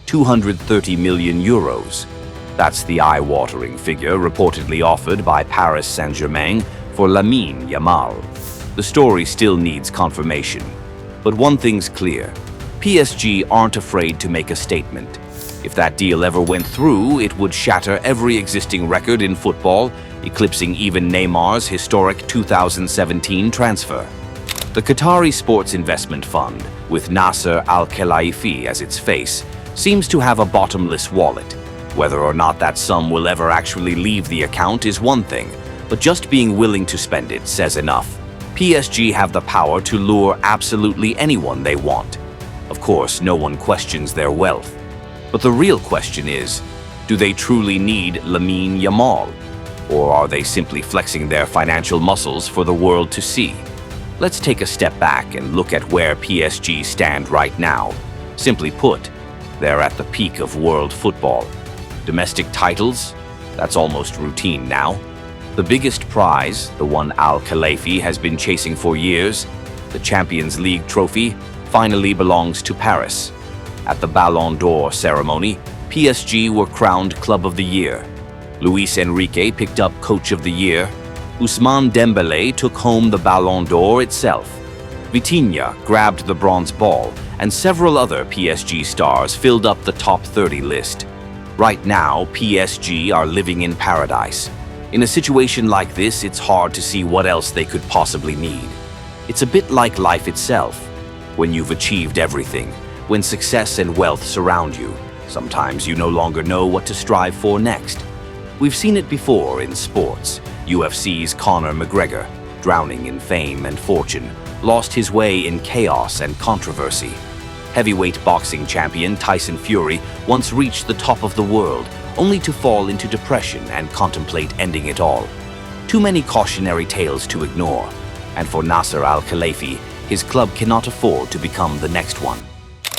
€230 million. That's the eye-watering figure reportedly offered by Paris Saint-Germain for Lamine Yamal. The story still needs confirmation. But one thing's clear. PSG aren't afraid to make a statement. If that deal ever went through, it would shatter every existing record in football, eclipsing even Neymar's historic 2017 transfer. The Qatari Sports Investment Fund, with Nasser Al-Khelaifi as its face, seems to have a bottomless wallet. Whether or not that sum will ever actually leave the account is one thing, but just being willing to spend it says enough. PSG have the power to lure absolutely anyone they want. Of course, no one questions their wealth. But the real question is, do they truly need Lamine Yamal? Or are they simply flexing their financial muscles for the world to see? Let's take a step back and look at where PSG stand right now. Simply put, they're at the peak of world football. Domestic titles? That's almost routine now. The biggest prize, the one Al-Khelaifi has been chasing for years, the Champions League trophy, finally belongs to Paris. At the Ballon d'Or ceremony, PSG were crowned Club of the Year. Luis Enrique picked up Coach of the Year. Ousmane Dembélé took home the Ballon d'Or itself. Vitinha grabbed the bronze ball, and several other PSG stars filled up the top 30 list. Right now, PSG are living in paradise. In a situation like this, it's hard to see what else they could possibly need. It's a bit like life itself. When you've achieved everything, when success and wealth surround you, sometimes you no longer know what to strive for next. We've seen it before in sports. UFC's Conor McGregor, drowning in fame and fortune, lost his way in chaos and controversy. Heavyweight boxing champion Tyson Fury once reached the top of the world, only to fall into depression and contemplate ending it all. Too many cautionary tales to ignore. And for Nasser Al-Khelaifi, his club cannot afford to become the next one.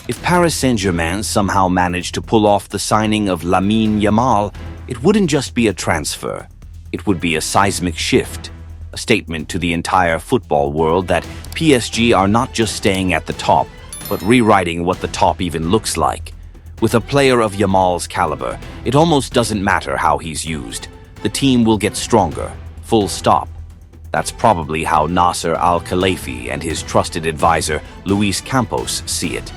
If Paris Saint-Germain somehow managed to pull off the signing of Lamine Yamal, it wouldn't just be a transfer. It would be a seismic shift, a statement to the entire football world that PSG are not just staying at the top, but rewriting what the top even looks like. With a player of Yamal's caliber, it almost doesn't matter how he's used. The team will get stronger, full stop. That's probably how Nasser Al-Khelaifi and his trusted advisor Luis Campos see it.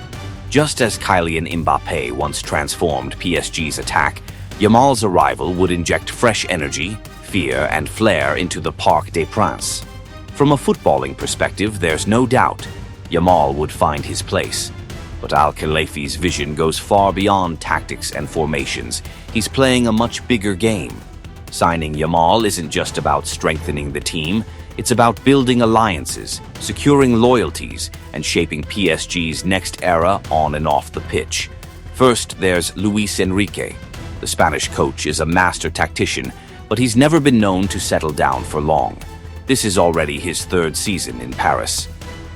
Just as Kylian Mbappé once transformed PSG's attack, Yamal's arrival would inject fresh energy, fear, and flair into the Parc des Princes. From a footballing perspective, there's no doubt Yamal would find his place. But Al-Khelaifi's vision goes far beyond tactics and formations. He's playing a much bigger game. Signing Yamal isn't just about strengthening the team, it's about building alliances, securing loyalties, and shaping PSG's next era on and off the pitch. First, there's Luis Enrique. The Spanish coach is a master tactician, but he's never been known to settle down for long. This is already his third season in Paris.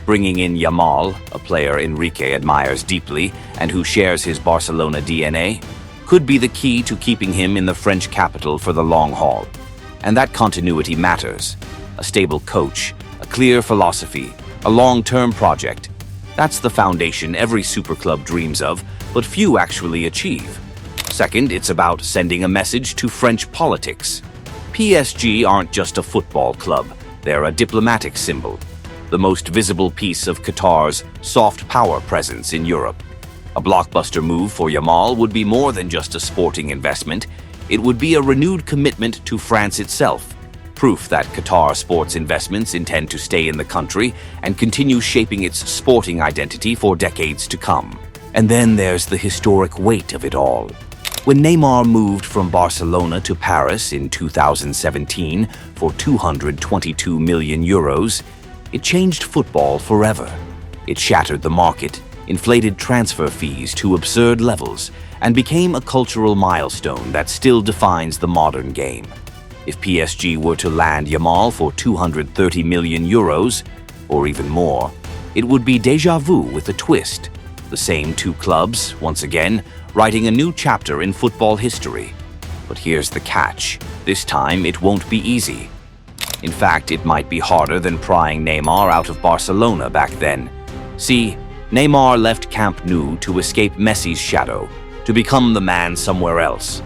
Bringing in Yamal, a player Enrique admires deeply and who shares his Barcelona DNA, could be the key to keeping him in the French capital for the long haul. And that continuity matters. A stable coach, a clear philosophy, a long-term project. That's the foundation every superclub dreams of, but few actually achieve. Second, it's about sending a message to French politics. PSG aren't just a football club, they're a diplomatic symbol. The most visible piece of Qatar's soft power presence in Europe. A blockbuster move for Yamal would be more than just a sporting investment. It would be a renewed commitment to France itself. Proof that Qatar Sports Investments intend to stay in the country and continue shaping its sporting identity for decades to come. And then there's the historic weight of it all. When Neymar moved from Barcelona to Paris in 2017 for €222 million, it changed football forever. It shattered the market, inflated transfer fees to absurd levels, and became a cultural milestone that still defines the modern game. If PSG were to land Yamal for €230 million, or even more, it would be déjà vu with a twist. The same two clubs, once again, writing a new chapter in football history. But here's the catch. This time, it won't be easy. In fact, it might be harder than prying Neymar out of Barcelona back then. See, Neymar left Camp Nou to escape Messi's shadow, to become the man somewhere else.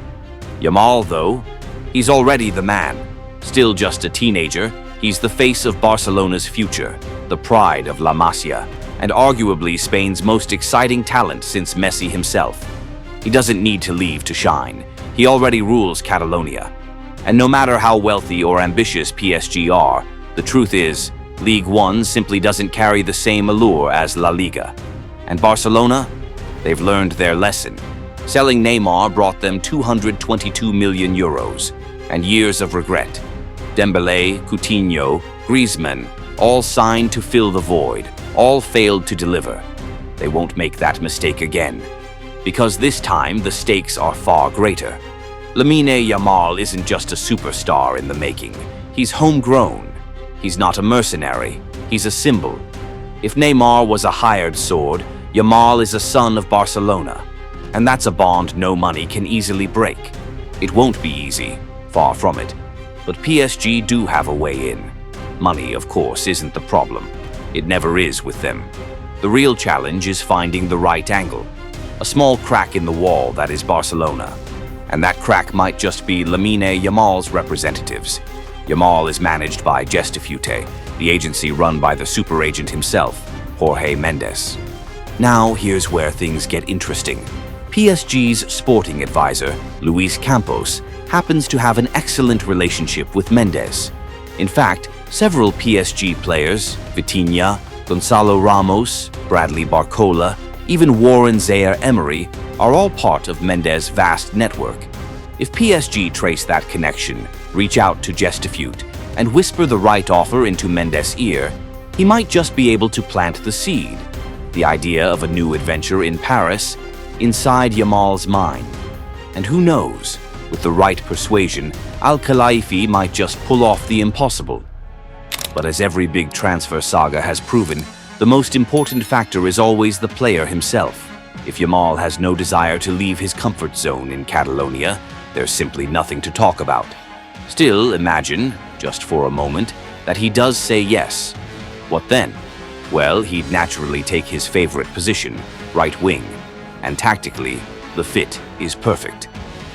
Yamal, though, he's already the man. Still just a teenager, he's the face of Barcelona's future, the pride of La Masia, and arguably Spain's most exciting talent since Messi himself. He doesn't need to leave to shine. He already rules Catalonia. And no matter how wealthy or ambitious PSG are, the truth is, Ligue 1 simply doesn't carry the same allure as La Liga. And Barcelona? They've learned their lesson. Selling Neymar brought them 222 million euros, and years of regret. Dembélé, Coutinho, Griezmann, all signed to fill the void, all failed to deliver. They won't make that mistake again. Because this time, the stakes are far greater. Lamine Yamal isn't just a superstar in the making. He's homegrown. He's not a mercenary. He's a symbol. If Neymar was a hired sword, Yamal is a son of Barcelona. And that's a bond no money can easily break. It won't be easy, far from it. But PSG do have a way in. Money, of course, isn't the problem. It never is with them. The real challenge is finding the right angle. A small crack in the wall that is Barcelona. And that crack might just be Lamine Yamal's representatives. Yamal is managed by Gestifute, the agency run by the super agent himself, Jorge Mendes. Now here's where things get interesting. PSG's sporting advisor, Luis Campos, happens to have an excellent relationship with Mendes. In fact, several PSG players, Vitinha, Gonzalo Ramos, Bradley Barcola, even Warren Zaire-Emery, are all part of Mendes' vast network. If PSG trace that connection, reach out to Gestifute, and whisper the right offer into Mendes' ear, he might just be able to plant the seed, the idea of a new adventure in Paris, inside Yamal's mind. And who knows, with the right persuasion, Al-Khelaifi might just pull off the impossible. But as every big transfer saga has proven, the most important factor is always the player himself. If Yamal has no desire to leave his comfort zone in Catalonia, there's simply nothing to talk about. Still, imagine, just for a moment, that he does say yes. What then? Well, he'd naturally take his favorite position, right wing. And tactically, the fit is perfect.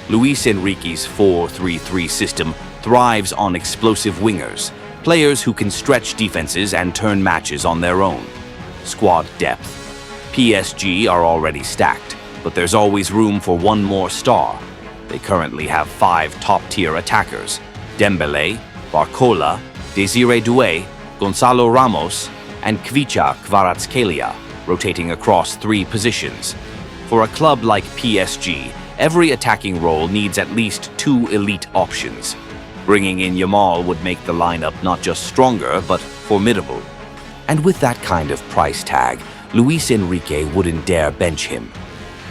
Luis Enrique's 4-3-3 system thrives on explosive wingers, players who can stretch defenses and turn matches on their own. Squad depth. PSG are already stacked, but there's always room for one more star. They currently have 5 top-tier attackers: Dembélé, Barcola, Désiré Doué, Gonzalo Ramos, and Kvicha Kvaratskhelia, rotating across 3 positions. For a club like PSG, every attacking role needs at least 2 elite options. Bringing in Yamal would make the lineup not just stronger, but formidable. And with that kind of price tag, Luis Enrique wouldn't dare bench him.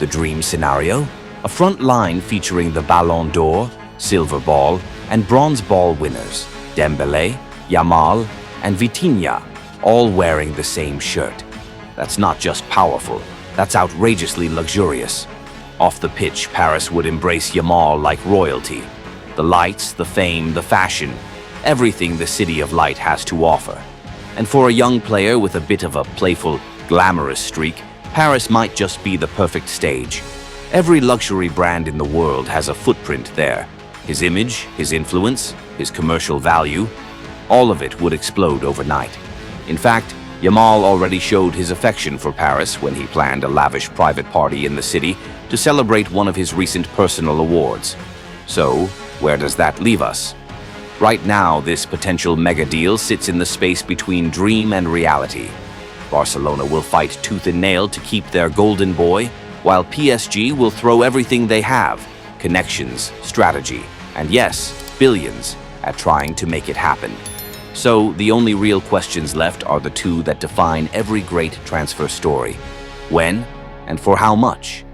The dream scenario? A front line featuring the Ballon d'Or, Silver Ball, and Bronze Ball winners, Dembélé, Yamal, and Vitinha, all wearing the same shirt. That's not just powerful, that's outrageously luxurious. Off the pitch, Paris would embrace Yamal like royalty. The lights, the fame, the fashion, everything the City of Light has to offer. And for a young player with a bit of a playful, glamorous streak, Paris might just be the perfect stage. Every luxury brand in the world has a footprint there. His image, his influence, his commercial value, all of it would explode overnight. In fact, Yamal already showed his affection for Paris when he planned a lavish private party in the city to celebrate one of his recent personal awards. So, where does that leave us? Right now, this potential mega deal sits in the space between dream and reality. Barcelona will fight tooth and nail to keep their golden boy, while PSG will throw everything they have, connections, strategy, and yes, billions, at trying to make it happen. So, the only real questions left are the two that define every great transfer story. When and for how much?